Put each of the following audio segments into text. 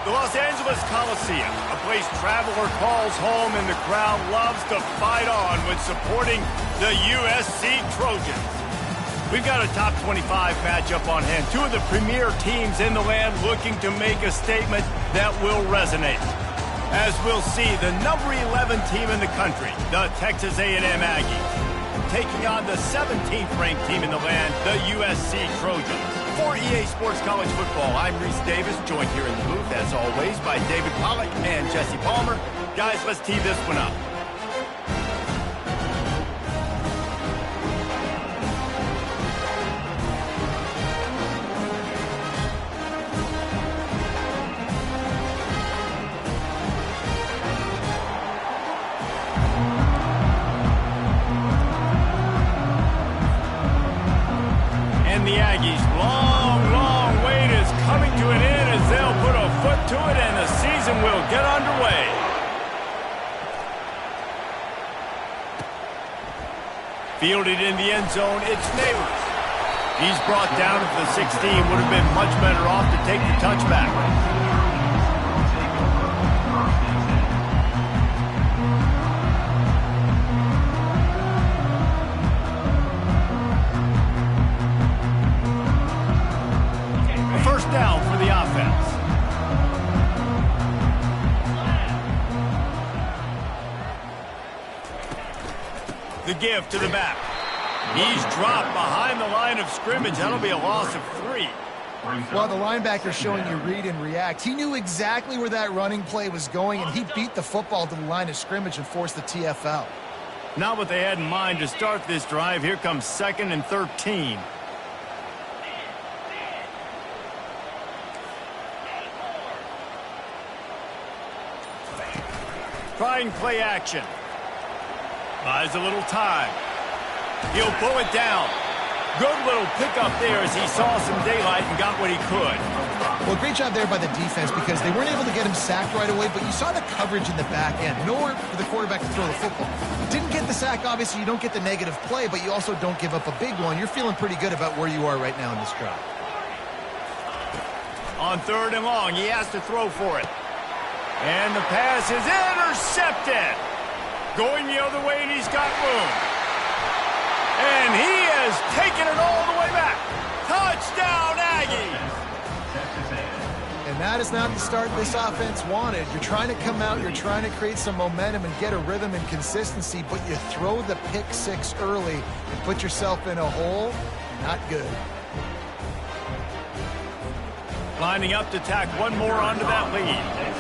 The Los Angeles Coliseum, a place traveler calls home and the crowd loves to fight on when supporting the USC Trojans. We've got a top 25 matchup on hand. Two of the premier teams in the land looking to make a statement that will resonate. As we'll see, the number 11 team in the country, the Texas A&M Aggies, taking on the 17th ranked team in the land, the USC Trojans. For EA Sports College Football, I'm Reese Davis, joined here in the booth, as always, by David Pollack and Jesse Palmer. Guys, let's tee this one up. The Aggies' long wait is coming to an end as they'll put a foot to it and the season will get underway. Fielded in the end zone, it's Neighbors. He's brought down at the 16, would have been much better off to take the touchback. Down for the offense. The give to the back. He's dropped behind the line of scrimmage. That'll be a loss of 3. Well, the linebacker's showing you read and react. He knew exactly where that running play was going, and he beat the football to the line of scrimmage and forced the TFL. Not what they had in mind to start this drive. Here comes 2nd and 13. Trying play action. Buys a little time. He'll pull it down. Good little pickup there as he saw some daylight and got what he could. Well, great job there by the defense because they weren't able to get him sacked right away, but you saw the coverage in the back end. Nowhere for the quarterback to throw the football. Didn't get the sack, obviously. You don't get the negative play, but you also don't give up a big one. You're feeling pretty good about where you are right now in this drive. On 3rd and long, he has to throw for it. And the pass is intercepted. Going the other way, and he's got room. And he has taken it all the way back. Touchdown, Aggies! And that is not the start this offense wanted. You're trying to come out, you're trying to create some momentum and get a rhythm and consistency, but you throw the pick 6 early and put yourself in a hole. Not good. Lining up to tack one more onto that lead.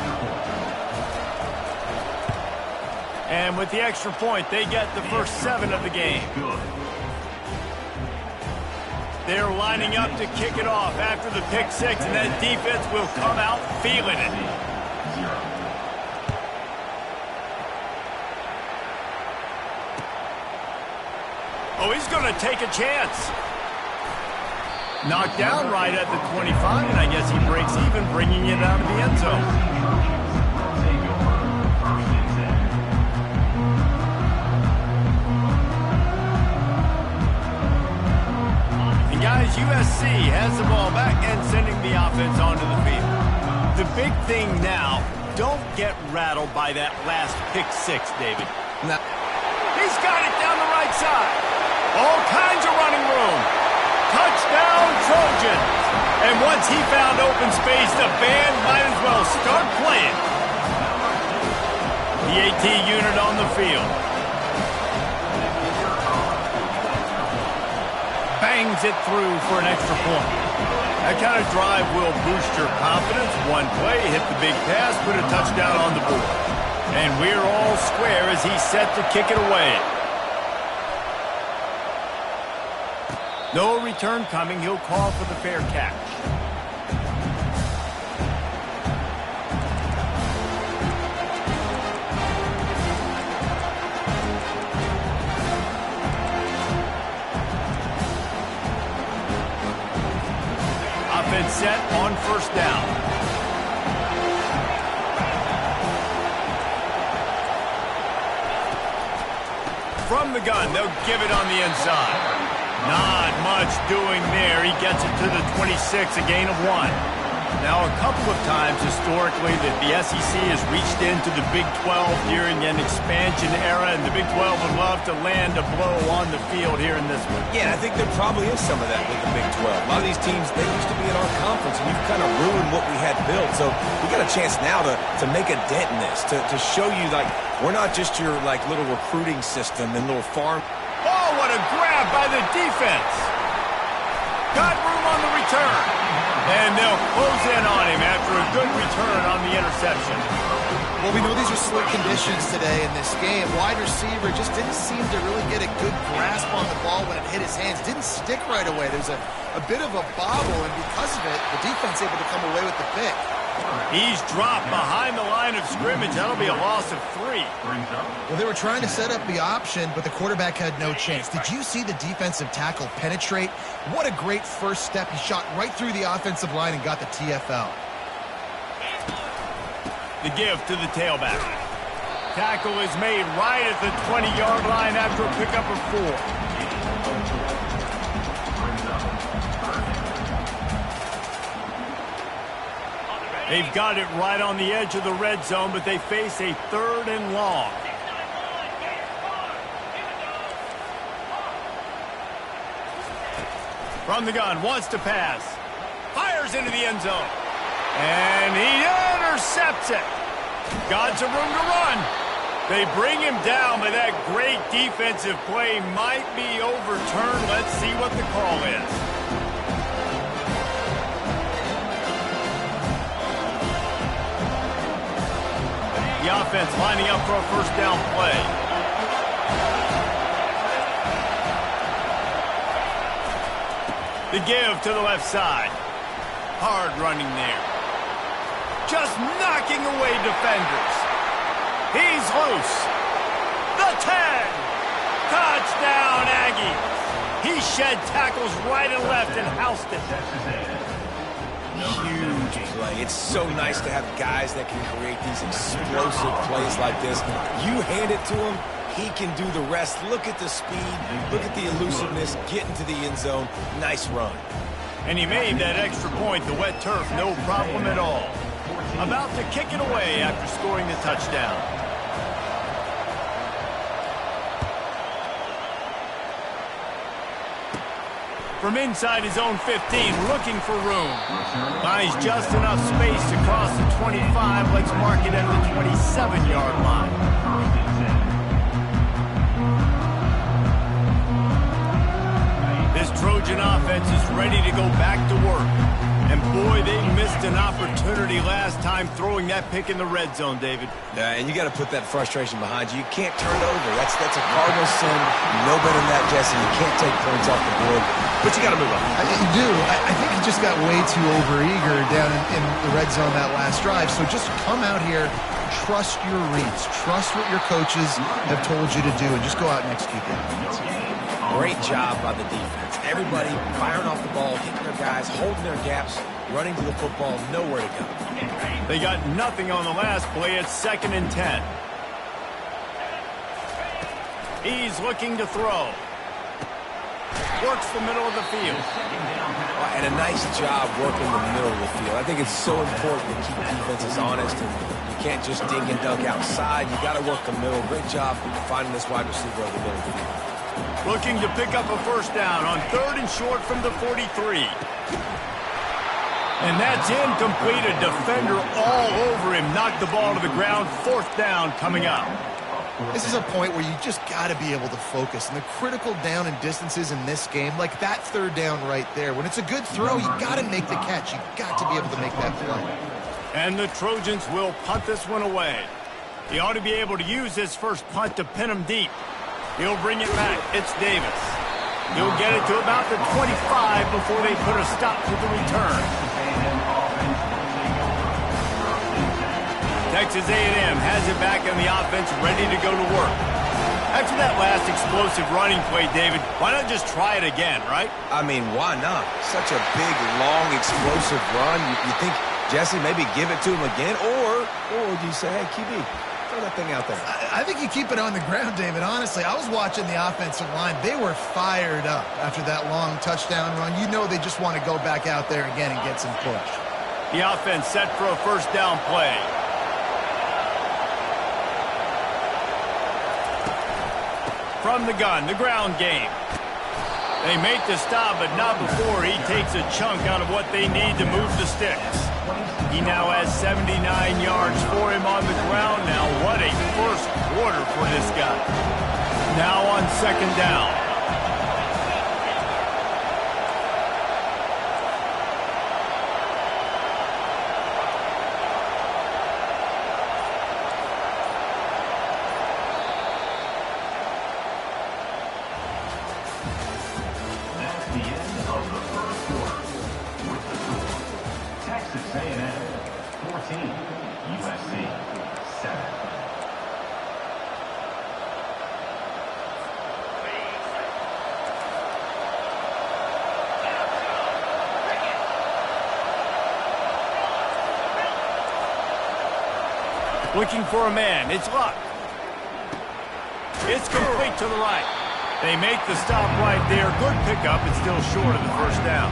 And with the extra point, they get the first 7 of the game. They're lining up to kick it off after the pick 6, and that defense will come out feeling it. Oh, he's going to take a chance. Knocked down right at the 25, and I guess he breaks even, bringing it out of the end zone. Guys, USC has the ball back and sending the offense onto the field. The big thing now, don't get rattled by that last pick 6, David. No. He's got it down the right side. All kinds of running room. Touchdown, Trojans. And once he found open space, the band might as well start playing. The AT unit on the field. Bangs it through for an extra point. That kind of drive will boost your confidence. One play, hit the big pass, put a touchdown on the board. And we're all square as he's set to kick it away. No return coming. He'll call for the fair catch. Offense set on 1st down. From the gun, they'll give it on the inside. Not much doing there. He gets it to the 26, a gain of 1. Now, a couple of times historically that the SEC has reached into the Big 12 during an expansion era, and the Big 12 would love to land a blow on the field here in this one. Yeah, I think there probably is some of that with the Big 12. A lot of these teams, they used to be in our conference, and we've kind of ruined what we had built. So we got a chance now to make a dent in this, to show you, like, we're not just your, like, little recruiting system and little farm. Oh, what a grab by the defense. Got room on the return. And they'll close in on him after a good return on the interception. Well, we know these are slick conditions today in this game. Wide receiver just didn't seem to really get a good grasp on the ball when it hit his hands. Didn't stick right away. There's a bit of a bobble, and because of it, the defense able to come away with the pick. He's dropped behind the line of scrimmage. That'll be a loss of 3. Well, they were trying to set up the option, but the quarterback had no chance. Did you see the defensive tackle penetrate? What a great first step. He shot right through the offensive line and got the TFL. The give to the tailback. Tackle is made right at the 20-yard line after a pickup of 4. They've got it right on the edge of the red zone, but they face a 3rd and long. From the gun, wants to pass. Fires into the end zone. And he intercepts it. Got some room to run. They bring him down, but that great defensive play might be overturned. Let's see what the call is. The offense lining up for a first down play. The give to the left side. Hard running there. Just knocking away defenders. He's loose. The 10. Touchdown, Aggies. He shed tackles right and left and housed it. Huge play. It's so nice to have guys that can create these explosive plays like this. You hand it to him, he can do the rest. Look at the speed, look at the elusiveness, get into the end zone. Nice run. And he made that extra point, the wet turf, no problem at all. About to kick it away after scoring the touchdown. From inside his own 15, looking for room. Finds just enough space to cross the 25. Let's mark it at the 27-yard line. This Trojan offense is ready to go back to work. And boy, they missed an opportunity last time throwing that pick in the red zone, David. Yeah, and you got to put that frustration behind you. You can't turn it over. That's a cardinal sin. You know better than that, Jesse. You can't take points off the board, but you got to move on. You do. I think he just got way too overeager down in the red zone that last drive. So just come out here, trust your reads, trust what your coaches have told you to do, and just go out and execute that. Great job by the defense. Everybody firing off the ball, hitting their guys, holding their gaps, running to the football, nowhere to go. They got nothing on the last play. It's 2nd and 10. He's looking to throw. Works the middle of the field. And a nice job working the middle of the field. I think it's so important to keep defenses honest. And you can't just dink and dunk outside. You got to work the middle. Great job finding this wide receiver over the middle of the field. Looking to pick up a first down on 3rd and short from the 43. And that's incomplete. A defender all over him. Knocked the ball to the ground. 4th down coming up. This is a point where you just got to be able to focus. And the critical down and distances in this game, like that 3rd down right there, when it's a good throw, you got to make the catch. You got to be able to make that play. And the Trojans will punt this one away. He ought to be able to use his first punt to pin him deep. He'll bring it back. It's Davis. He'll get it to about the 25 before they put a stop to the return. Texas A&M has it back on the offense, ready to go to work. After that last explosive running play, David, why not just try it again, right? I mean, why not? Such a big, long, explosive run. You think, Jesse, maybe give it to him again? Or do you say, hey, QB, throw that thing out there? I think you keep it on the ground, David. Honestly, I was watching the offensive line. They were fired up after that long touchdown run. You know they just want to go back out there again and get some push. The offense set for a first down play. From the gun, the ground game. They make the stop, but not before he takes a chunk out of what they need to move the sticks. He now has 79 yards for him on the ground now. What a first quarter for this guy. Now on second down. USC 7. Looking for a man. It's Luck. It's complete to the right. They make the stop right there. Good pickup. It's still short of the first down.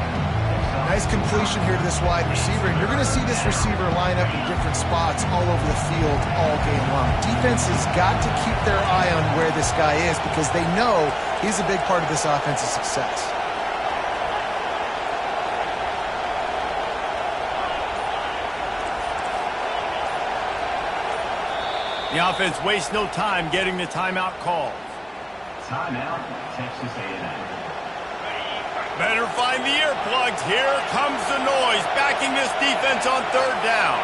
Nice completion here to this wide receiver, and you're going to see this receiver line up in different spots all over the field all game long. Defense has got to keep their eye on where this guy is because they know he's a big part of this offense's success. The offense wastes no time getting the timeout called. Timeout, Texas A&M. Better find the earplugs. Here comes the noise, backing this defense on third down.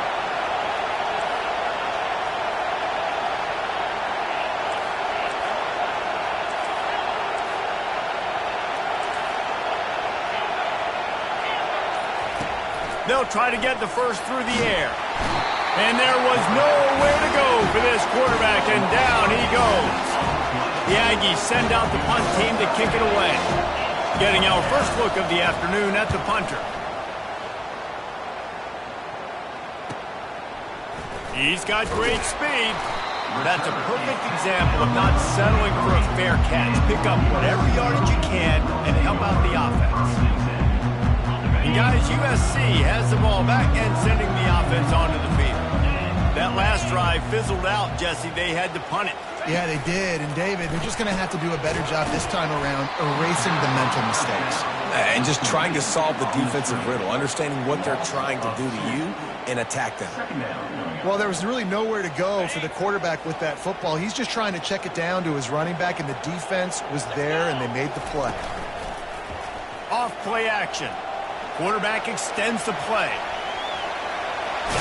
They'll try to get the first through the air. And there was nowhere to go for this quarterback, and down he goes. The Aggies send out the punt team to kick it away. Getting our first look of the afternoon at the punter. He's got great speed. That's a perfect example of not settling for a fair catch. Pick up whatever yardage you can and help out the offense. And guys, USC has the ball back and sending the offense onto the field. That last drive fizzled out, Jesse. They had to punt it. Yeah, they did. And, David, they're just going to have to do a better job this time around erasing the mental mistakes. And just trying to solve the defensive riddle, understanding what they're trying to do to you and attack them. Well, there was really nowhere to go for the quarterback with that football. He's just trying to check it down to his running back, and the defense was there, and they made the play. Off play action. Quarterback extends the play.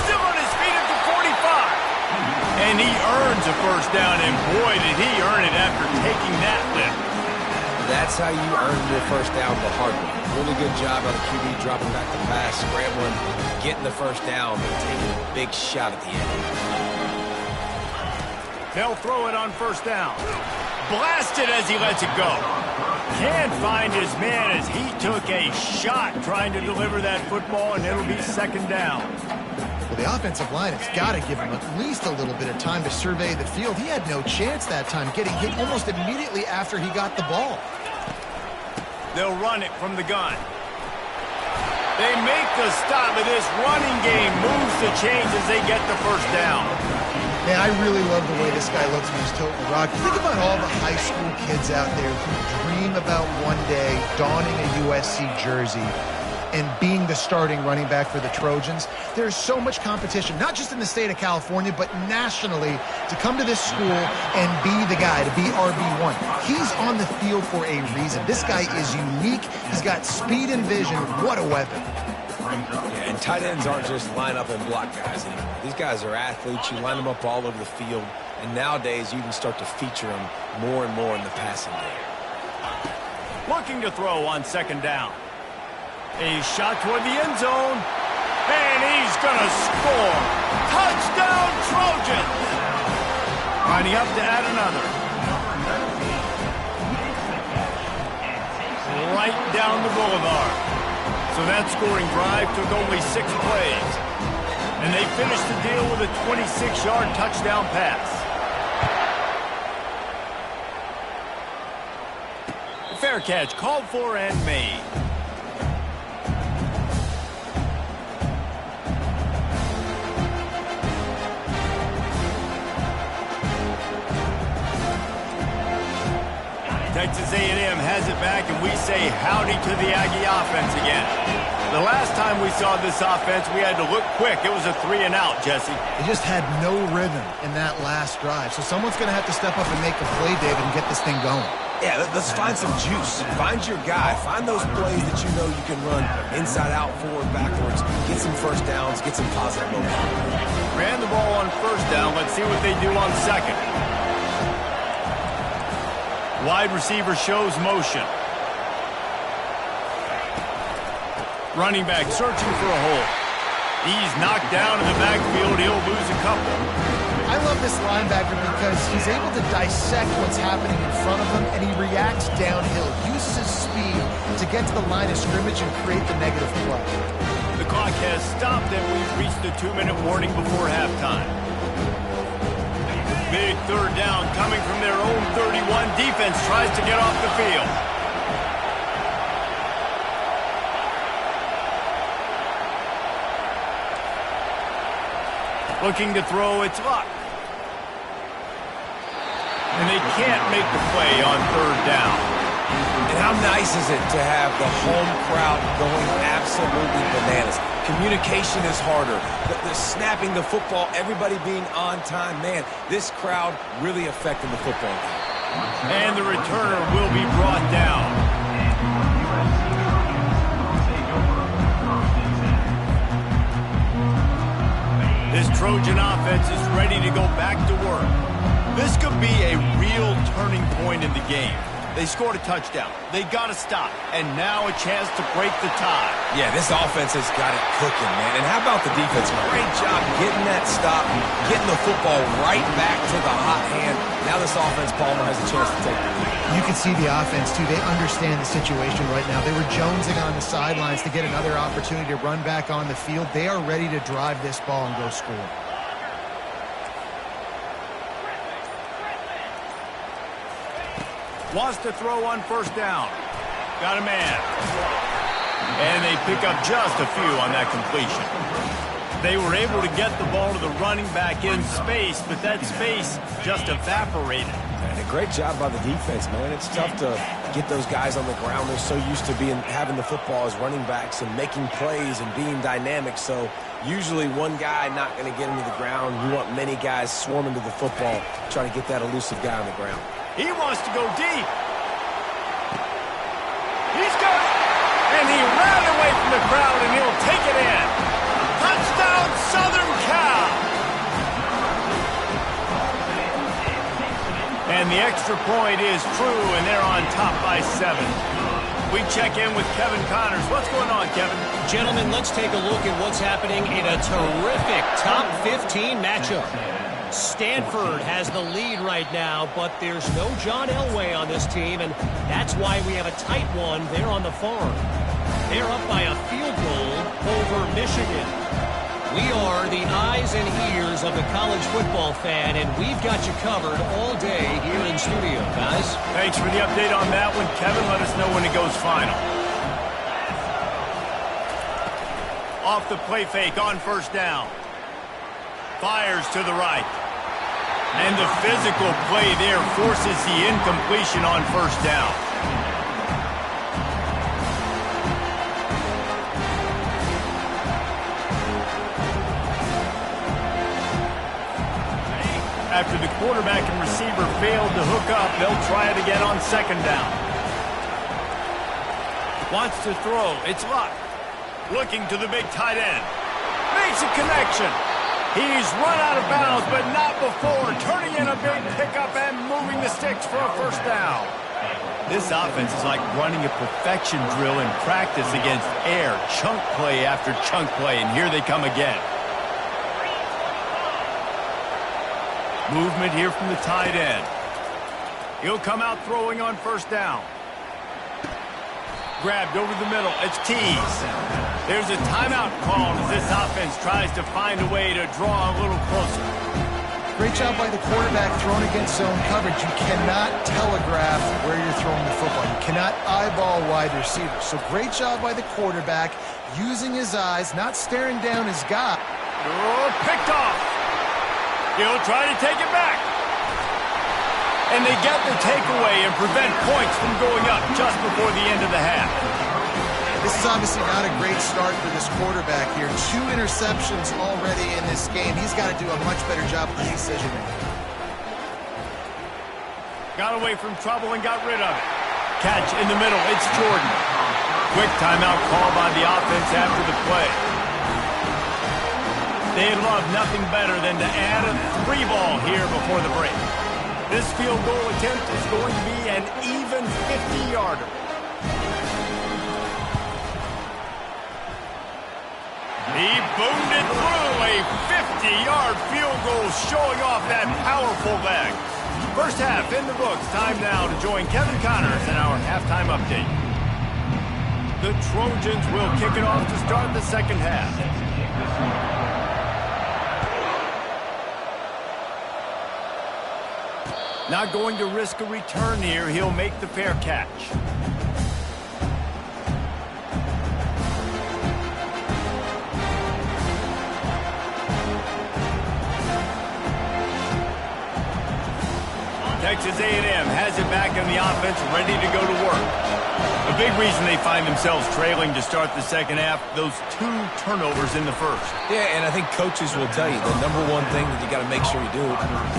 Still on his feet at the 45. And he earns a first down, and boy, did he earn it after taking that lift. That's how you earn your first down the hard way. Really good job on the QB dropping back the pass, scrambling, getting the first down, and taking a big shot at the end. They'll throw it on first down. Blasted as he lets it go. Can't find his man as he took a shot trying to deliver that football, and it'll be second down. Well, the offensive line has got to give him at least a little bit of time to survey the field. He had no chance that time, getting hit almost immediately after he got the ball. They'll run it from the gun. They make the stop, but this running game moves the chains as they get the first down. Man, I really love the way this guy looks when he's toting the rock. Think about all the high school kids out there who dream about one day donning a USC jersey and being the starting running back for the Trojans. There's so much competition, not just in the state of California, but nationally, to come to this school and be the guy, to be RB1. He's on the field for a reason. This guy is unique. He's got speed and vision. What a weapon. Yeah, and tight ends aren't just line up and block guys anymore. These guys are athletes. You line them up all over the field, and nowadays you can start to feature them more and more in the passing game. Looking to throw on second down. A shot toward the end zone, and he's going to score. Touchdown, Trojans! Lining up to add another. Right down the boulevard. So that scoring drive took only 6 plays. And they finished the deal with a 26-yard touchdown pass. Fair catch called for and made. Texas A&M has it back, and we say howdy to the Aggie offense again. The last time we saw this offense, we had to look quick. It was a 3-and-out, Jesse. They just had no rhythm in that last drive. So someone's going to have to step up and make a play, David, and get this thing going. Yeah, let's find some juice. Find your guy. Find those plays that you know you can run inside out, forward, backwards. Get some first downs. Get some positive momentum. Ran the ball on first down. Let's see what they do on second. Wide receiver shows motion. Running back searching for a hole. He's knocked down in the backfield. He'll lose a couple. I love this linebacker because he's able to dissect what's happening in front of him, and he reacts downhill, uses his speed to get to the line of scrimmage and create the negative play. The clock has stopped, and we've reached the 2-minute warning before halftime. Big third down coming from their own 31. Defense tries to get off the field. Looking to throw, it's Luck. And they can't make the play on third down. And how nice is it to have the home crowd going absolutely bananas? Communication is harder. The snapping the football, everybody being on time. Man, this crowd really affecting the football. And the returner will be brought down. This Trojan offense is ready to go back to work. This could be a real turning point in the game. They scored a touchdown. They got to stop. And now a chance to break the tie. Yeah, this offense has got it cooking, man. And how about the defense? Great job getting that stop, getting the football right back to the hot hand. Now this offense, Palmer, has a chance to take the lead. You can see the offense, too. They understand the situation right now. They were jonesing on the sidelines to get another opportunity to run back on the field. They are ready to drive this ball and go score. Wants to throw on first down. Got a man. And they pick up just a few on that completion. They were able to get the ball to the running back in space, but that space just evaporated. And a great job by the defense, man. It's tough to get those guys on the ground. They're so used to having the football as running backs and making plays and being dynamic. So usually one guy not going to get into the ground. You want many guys swarming to the football, trying to get that elusive guy on the ground. He wants to go deep. He's got it. And he ran away from the crowd, and he'll take it in. Touchdown, Southern Cal. And the extra point is true, and they're on top by 7. We check in with Kevin Connors. What's going on, Kevin? Gentlemen, let's take a look at what's happening in a terrific top 15 matchup. Stanford has the lead right now, but there's no John Elway on this team, and that's why we have a tight one there on the farm. They're up by a field goal over Michigan. We are the eyes and ears of the college football fan, and we've got you covered all day here in studio, guys. Thanks for the update on that one, Kevin. Let us know when it goes final. Off the play fake on first down. Fires to the right. And the physical play there forces the incompletion on first down. After the quarterback and receiver failed to hook up, they'll try it again on second down. Wants to throw. It's Luck. Looking to the big tight end. Makes a connection. He's run out of bounds, but not before. Turning in a big pickup and moving the sticks for a first down. This offense is like running a perfection drill in practice against air. Chunk play after chunk play, and here they come again. Movement here from the tight end. He'll come out throwing on first down. Grabbed over the middle. It's Tease. There's a timeout called as this offense tries to find a way to draw a little closer. Great job by the quarterback throwing against zone coverage. You cannot telegraph where you're throwing the football. You cannot eyeball wide receivers. So great job by the quarterback using his eyes, not staring down his guy. Oh, picked off. He'll try to take it back. And they get the takeaway and prevent points from going up just before the end of the half. This is obviously not a great start for this quarterback here. 2 interceptions already in this game. He's got to do a much better job of decision-making. Got away from trouble and got rid of it. Catch in the middle. It's Jordan. Quick timeout call by the offense after the play. They'd love nothing better than to add a 3 ball here before the break. This field goal attempt is going to be an even 50-yarder. He boomed it through a 50-yard field goal, showing off that powerful leg. First half in the books. Time now to join Kevin Connors in our halftime update. The Trojans will kick it off to start the second half. Not going to risk a return here. He'll make the fair catch. Texas A&M has it back on the offense, ready to go to work. A big reason they find themselves trailing to start the second half, those 2 turnovers in the first. Yeah, and I think coaches will tell you the number one thing that you got to make sure you do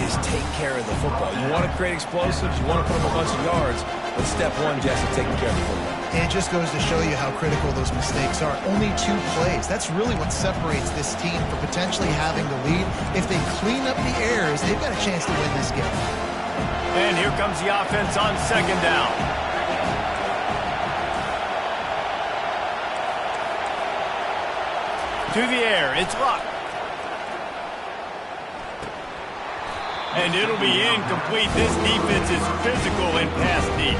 is take care of the football. You want to create explosives, you want to put them a bunch of yards, but step 1, Jesse, taking care of the football. And it just goes to show you how critical those mistakes are. Only 2 plays. That's really what separates this team from potentially having the lead. If they clean up the errors, they've got a chance to win this game. And here comes the offense on second down. To the air, it's Luck. And it'll be incomplete. This defense is physical in pass deep.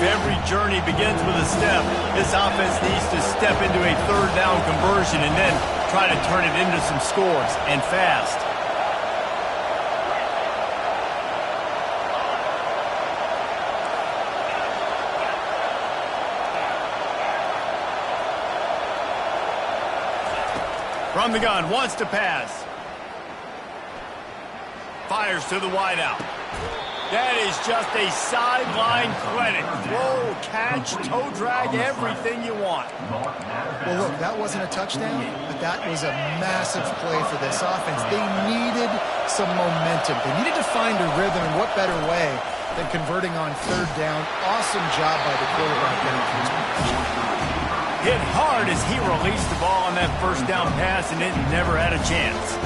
Every journey begins with a step. This offense needs to step into a third down conversion and then try to turn it into some scores, and fast. From the gun, wants to pass. Fires to the wideout. That is just a sideline credit. Throw, catch, toe drag, everything you want. Well, look, that wasn't a touchdown, but that was a massive play for this offense. They needed some momentum. They needed to find a rhythm, and what better way than converting on third down. Awesome job by the quarterback getting to his position. Hit hard as he released the ball on that first down pass, and it never had a chance.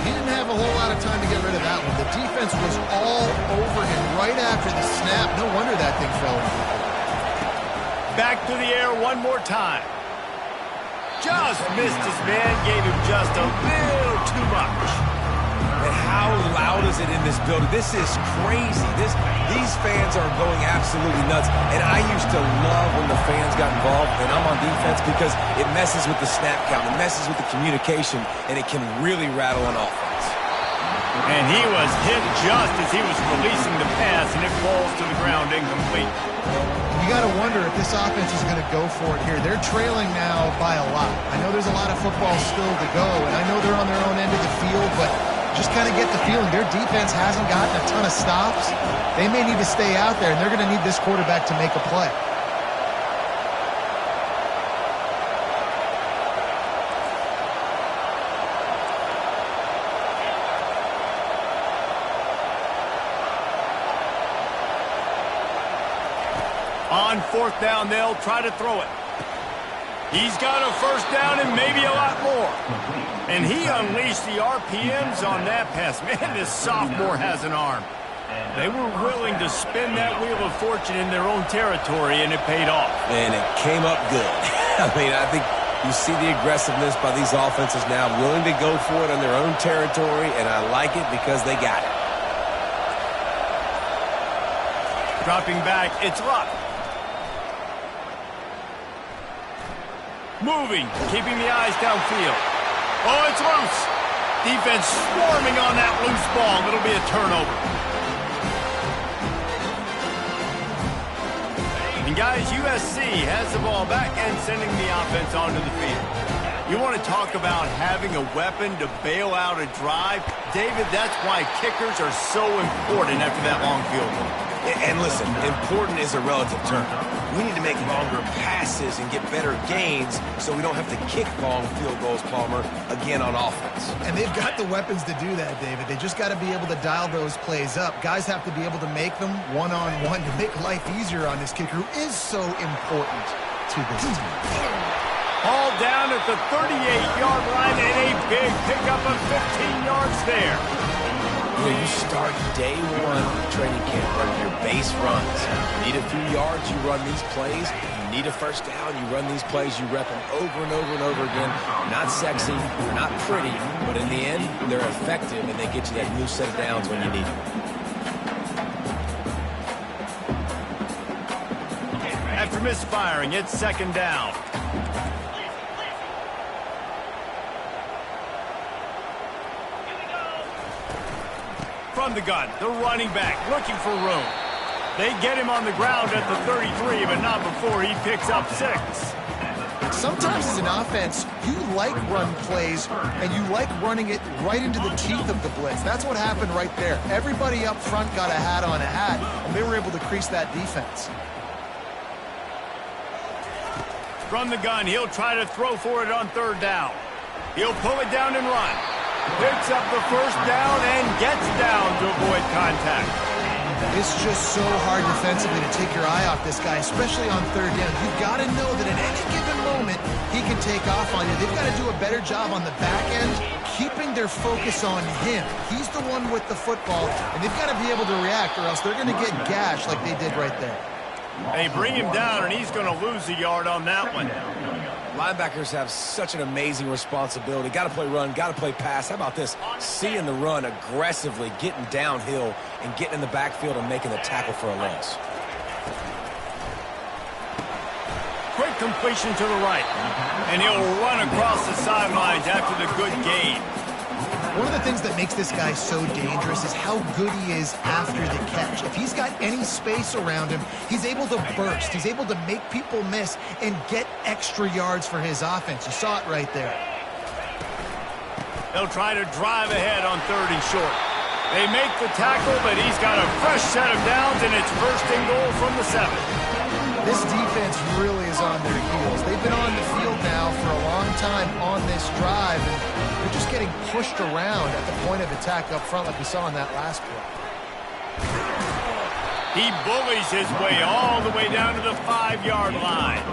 He didn't have a whole lot of time to get rid of that one. The defense was all over him right after the snap. No wonder that thing fell into the hole. Back to the air one more time. Just missed his man, gave him just a little too much. And how loud is it in this building? This is crazy. These fans are going absolutely nuts. And I used to love when the fans got involved, and I'm on defense, because it messes with the snap count, it messes with the communication, and it can really rattle an offense. And he was hit just as he was releasing the pass, and it falls to the ground incomplete. You got to wonder if this offense is going to go for it here. They're trailing now by a lot. I know there's a lot of football still to go, and I know they're on their own end of the field, but just kind of get the feeling their defense hasn't gotten a ton of stops. They may need to stay out there, and they're going to need this quarterback to make a play. On fourth down, they'll try to throw it. He's got a first down and maybe a lot more. And he unleashed the RPMs on that pass. Man, this sophomore has an arm. They were willing to spin that wheel of fortune in their own territory, and it paid off. And it came up good. I mean, I think you see the aggressiveness by these offenses now, willing to go for it on their own territory, and I like it because they got it. Dropping back, it's Luck. Moving, keeping the eyes downfield. Oh, it's loose. Defense swarming on that loose ball. It'll be a turnover. And guys, USC has the ball back and sending the offense onto the field. You want to talk about having a weapon to bail out a drive? David, that's why kickers are so important after that long field goal. And listen, important is a relative term. We need to make longer passes and get better gains so we don't have to kick long field goals, Palmer, again on offense. And they've got the weapons to do that, David. They just got to be able to dial those plays up. Guys have to be able to make them one-on-one to make life easier on this kicker who is so important to this team. Ball down at the 38-yard line and a big pickup of 15 yards there. You start day one of training camp running your base runs. You need a few yards, you run these plays. You need a first down, you run these plays. You rep them over and over and over again. Not sexy, they're not pretty, but in the end, they're effective and they get you that new set of downs when you need them. After misfiring, it's second down. From the gun, the running back looking for room. They get him on the ground at the 33, but not before he picks up 6. Sometimes as an offense, you like run plays, and you like running it right into the teeth of the blitz. That's what happened right there. Everybody up front got a hat on a hat, and they were able to crease that defense. From the gun, he'll try to throw for it on third down. He'll pull it down and run. Picks up the first down and gets down to avoid contact. It's just so hard defensively to take your eye off this guy, especially on third down. You've got to know that at any given moment, he can take off on you. They've got to do a better job on the back end, keeping their focus on him. He's the one with the football, and they've got to be able to react or else they're going to get gashed like they did right there. They bring him down, and he's going to lose a yard on that one. Linebackers have such an amazing responsibility. Got to play run, got to play pass. How about this? Seeing the run aggressively, getting downhill, and getting in the backfield and making the tackle for a loss. Quick completion to the right. And he'll run across the sidelines after the good gain. One of the things that makes this guy so dangerous is how good he is after the catch. If he's got any space around him, he's able to burst. He's able to make people miss and get extra yards for his offense. You saw it right there. They'll try to drive ahead on third and short. They make the tackle, but he's got a fresh set of downs, and it's first and goal from the 7. This defense really is on their heels. They've been on the field now for a long time on this drive, and they're just getting pushed around at the point of attack up front like we saw in that last play. He bullies his way all the way down to the 5-yard line.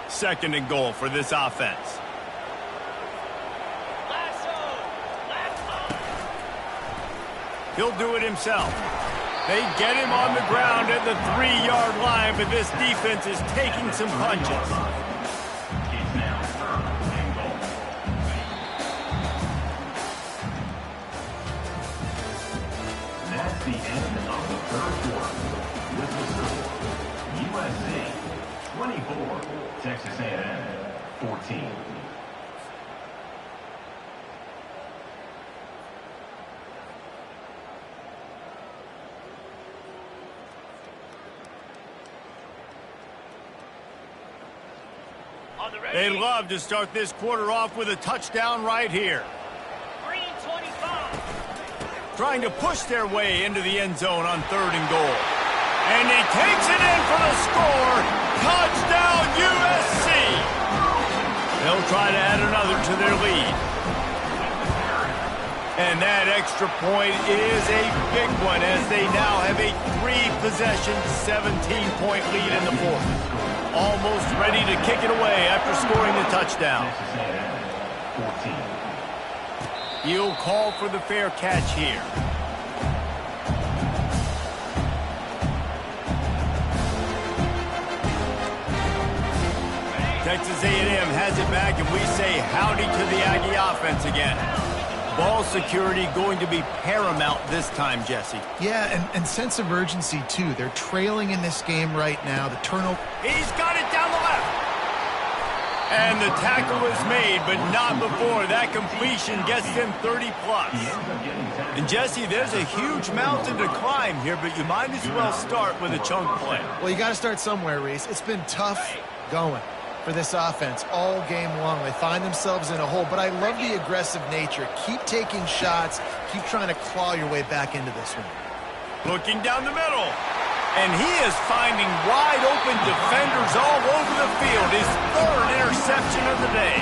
Second and goal for this offense. He'll do it himself. They get him on the ground at the 3-yard line, but this defense is taking some punches. That's the end of the third quarter. With the score, USC 24, Texas A&M 14. They love to start this quarter off with a touchdown right here. Trying to push their way into the end zone on third and goal. And he takes it in for the score. Touchdown, USC! They'll try to add another to their lead. And that extra point is a big one as they now have a 3-possession, 17-point lead in the fourth. Almost ready to kick it away after scoring the touchdown. He'll call for the fair catch here. Texas A&M has it back, and we say howdy to the Aggie offense again. Ball security going to be paramount this time, Jesse. Yeah, and sense of urgency, too. They're trailing in this game right now. The turnover. He's got it down the left. And the tackle is made, but not before. That completion gets them 30-plus. And, Jesse, there's a huge mountain to climb here, but you might as well start with a chunk play. Well, you got to start somewhere, Reese. It's been tough going for this offense all game long. They find themselves in a hole, but I love the aggressive nature. Keep taking shots. Keep trying to claw your way back into this one. Looking down the middle. And he is finding wide-open defenders all over the field. His third interception of the day.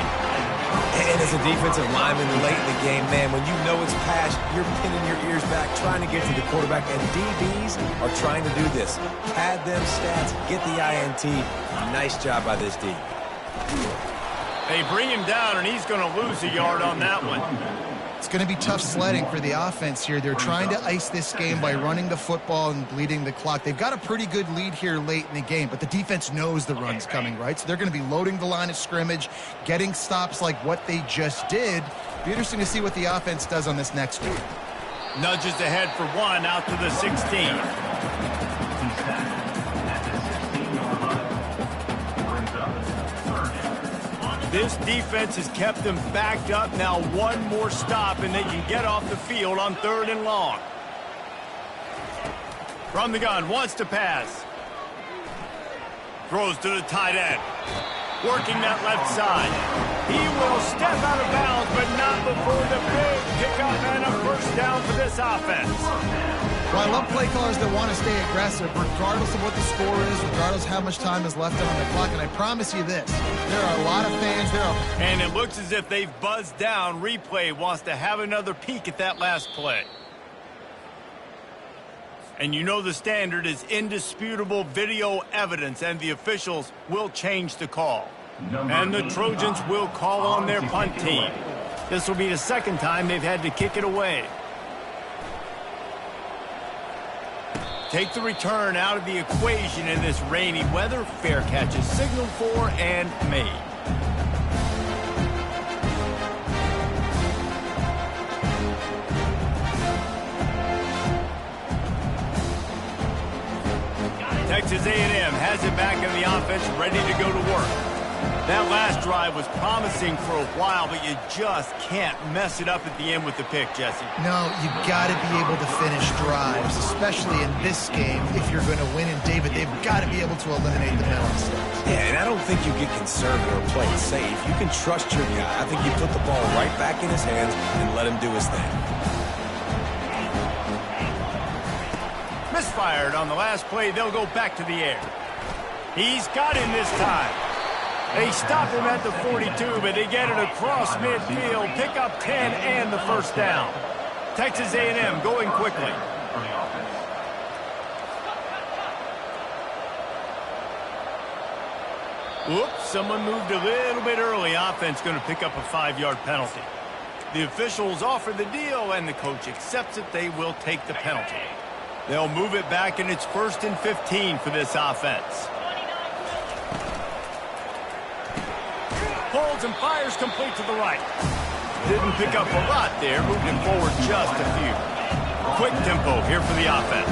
And as a defensive lineman late in the game, man, when you know it's pass, you're pinning your ears back, trying to get to the quarterback, and DBs are trying to do this. Pad them stats, get the INT. Nice job by this D. They bring him down, and he's going to lose a yard on that one. It's going to be tough sledding for the offense here. They're trying to ice this game by running the football and bleeding the clock. They've got a pretty good lead here late in the game, but the defense knows the run's coming, right? So they're going to be loading the line of scrimmage, getting stops like what they just did. Be interesting to see what the offense does on this next one. Nudges ahead for one out to the 16. This defense has kept them backed up. Now one more stop, and they can get off the field on 3rd and long. From the gun, wants to pass. Throws to the tight end. Working that left side. He will step out of bounds, but not before the big pickup and a first down for this offense. Well, I love play callers that want to stay aggressive, regardless of what the score is, regardless of how much time is left on the clock. And I promise you this, there are a lot of fans there. And it looks as if they've buzzed down. Replay wants to have another peek at that last play. And you know the standard is indisputable video evidence, and the officials will change the call. And the Trojans will call on their punt team. This will be the second time they've had to kick it away. Take the return out of the equation in this rainy weather. Fair catch is signaled for and made. Texas A&M has it back in the offense, ready to go to work. That last drive was promising for a while, but you just can't mess it up at the end with the pick, Jesse. No, you got to be able to finish drives, especially in this game. If you're going to win, and David, they've got to be able to eliminate the mental mistakes. Yeah, and I don't think you get conservative or play it safe. You can trust your guy. I think you put the ball right back in his hands and let him do his thing. Misfired on the last play. They'll go back to the air. He's got him this time. They stop him at the 42, but they get it across midfield. Pick up 10 and the first down. Texas A&M going quickly. Whoops, someone moved a little bit early. Offense going to pick up a 5-yard penalty. The officials offer the deal, and the coach accepts it. They will take the penalty. They'll move it back, and it's 1st and 15 for this offense. Pulls and fires complete to the right. Didn't pick up a lot there, moved him forward just a few. Quick tempo here for the offense.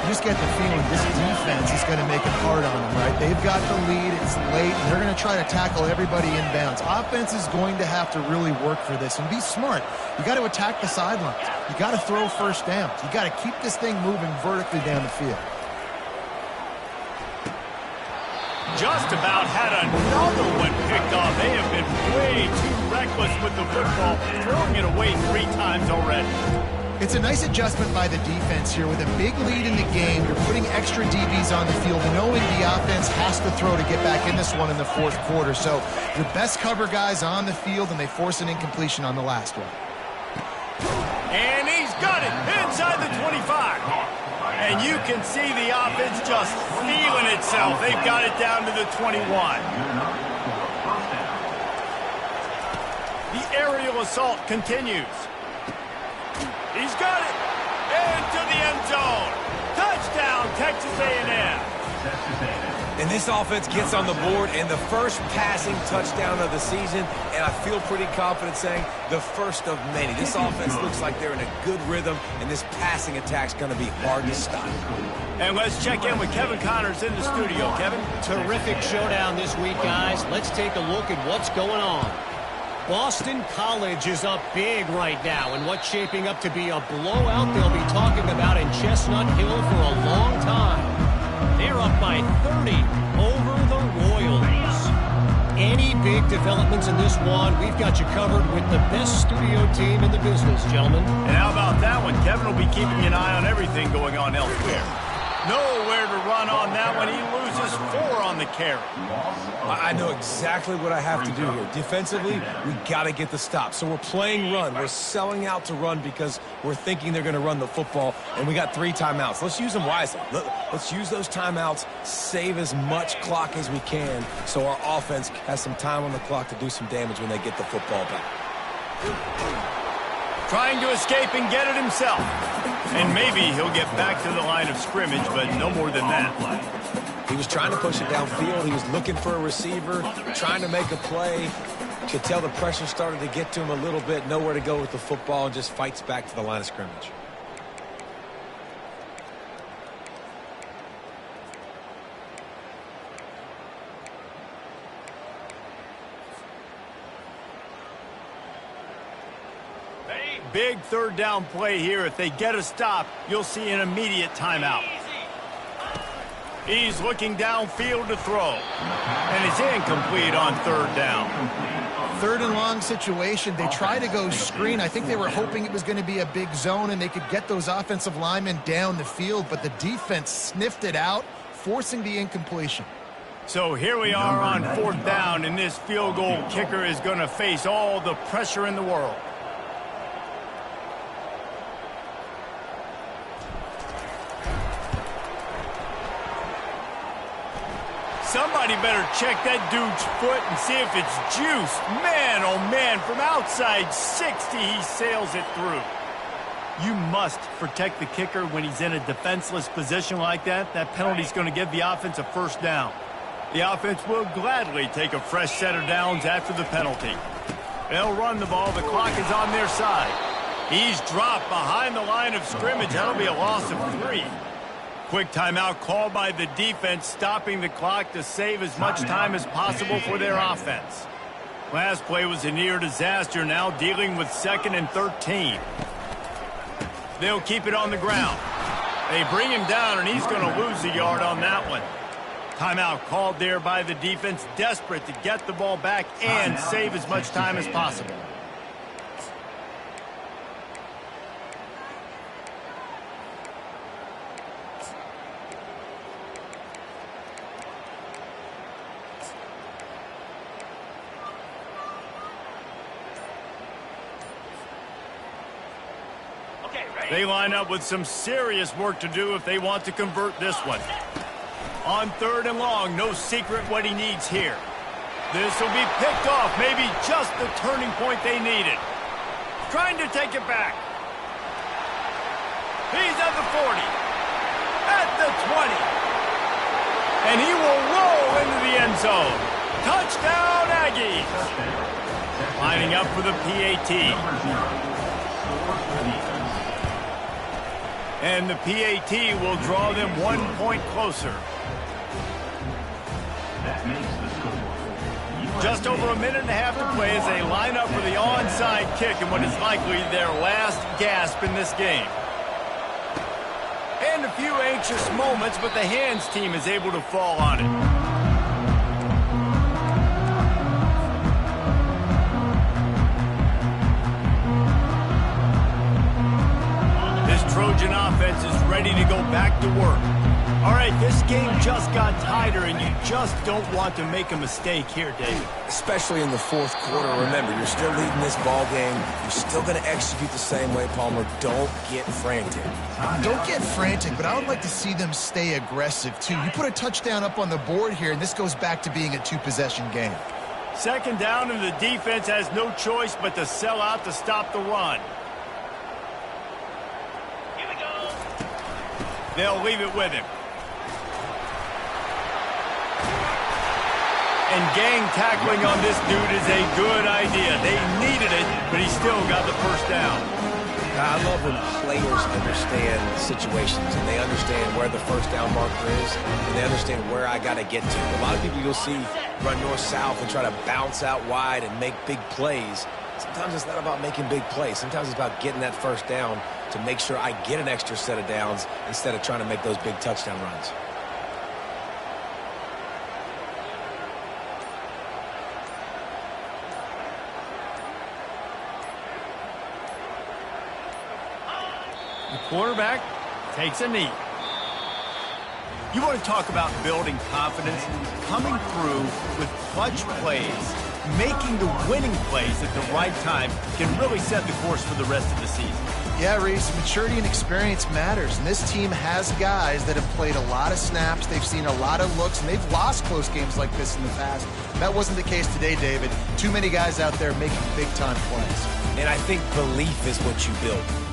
You just get the feeling this defense is going to make it hard on them, right? They've got the lead, it's late, and they're going to try to tackle everybody inbounds. Offense is going to have to really work for this and be smart. You got to attack the sidelines. You got to throw first downs. You got to keep this thing moving vertically down the field. Just about had another one picked off. They have been way too reckless with the football, throwing it away 3 times already. It's a nice adjustment by the defense here. With a big lead in the game, you're putting extra DBs on the field, knowing the offense has to throw to get back in this one in the 4th quarter. So your best cover guys on the field, and they force an incompletion on the last one. And he's got it inside the 25. And you can see the offense just feeling itself. They've got it down to the 21. The aerial assault continues. He's got it into the end zone. Touchdown, Texas A&M. And this offense gets on the board and the first passing touchdown of the season, and I feel pretty confident saying the first of many. This offense looks like they're in a good rhythm, and this passing attack's going to be hard to stop. And let's check in with Kevin Connors in the studio. Kevin? Terrific showdown this week, guys. Let's take a look at what's going on. Boston College is up big right now in what's shaping up to be a blowout they'll be talking about in Chestnut Hill for a long time. They're up by 30 over the Royals. Any big developments in this one, we've got you covered with the best studio team in the business, gentlemen. And how about that one? Kevin will be keeping an eye on everything going on elsewhere. Nowhere to run on that one. He loses 4 on the carry. I know exactly what I have to do here. Defensively, we got to get the stop. So we're playing run. We're selling out to run because we're thinking they're going to run the football, and we got 3 timeouts. Let's use them wisely. Let's use those timeouts, save as much clock as we can so our offense has some time on the clock to do some damage when they get the football back. Trying to escape and get it himself. And maybe he'll get back to the line of scrimmage, but no more than that. He was trying to push it downfield. He was looking for a receiver, trying to make a play. You could tell the pressure started to get to him a little bit. Nowhere to go with the football, and just fights back to the line of scrimmage. Big third down play here. If they get a stop, you'll see an immediate timeout. He's looking downfield to throw. And it's incomplete on third down. 3rd and long situation. They try to go screen. I think they were hoping it was going to be a big zone and they could get those offensive linemen down the field, but the defense sniffed it out, forcing the incompletion. So here we are on 4th down, and this field goal kicker is going to face all the pressure in the world. Somebody better check that dude's foot and see if it's juice. Man, oh man, from outside 60, he sails it through. You must protect the kicker when he's in a defenseless position like that. That penalty's going to give the offense a first down. The offense will gladly take a fresh set of downs after the penalty. They'll run the ball. The clock is on their side. He's dropped behind the line of scrimmage. That'll be a loss of 3. Quick timeout called by the defense, stopping the clock to save as much time as possible for their offense. Last play was a near disaster, now dealing with 2nd and 13. They'll keep it on the ground. They bring him down, and he's going to lose a yard on that one. Timeout called there by the defense, desperate to get the ball back and save as much time as possible. They line up with some serious work to do if they want to convert this one. On 3rd and long, no secret what he needs here. This will be picked off, maybe just the turning point they needed. Trying to take it back. He's at the 40, at the 20. And he will roll into the end zone. Touchdown, Aggies. Lining up for the PAT. And the PAT will draw them 1 point closer. Just over a minute and a half to play as they line up for the onside kick in what is likely their last gasp in this game. And a few anxious moments, but the hands team is able to fall on it. Trojan offense is ready to go back to work. All right, this game just got tighter, and you just don't want to make a mistake here, David. Especially in the 4th quarter. Remember, you're still leading this ball game. You're still going to execute the same way, Palmer. Don't get frantic. Don't get frantic, but I would like to see them stay aggressive, too. You put a touchdown up on the board here, and this goes back to being a 2-possession game. 2nd down, and the defense has no choice but to sell out to stop the run. They'll leave it with him. And gang tackling on this dude is a good idea. They needed it, but he still got the first down. I love when players understand situations and they understand where the first down marker is and they understand where I got to get to. A lot of people you'll see run north-south and try to bounce out wide and make big plays. Sometimes it's not about making big plays. Sometimes it's about getting that first down to make sure I get an extra set of downs instead of trying to make those big touchdown runs. The quarterback takes a knee. You want to talk about building confidence? Coming through with clutch plays, making the winning plays at the right time can really set the course for the rest of the season. Yeah, Reese, maturity and experience matters, and this team has guys that have played a lot of snaps, they've seen a lot of looks, and they've lost close games like this in the past. That wasn't the case today, David. Too many guys out there making big-time plays. And I think belief is what you build.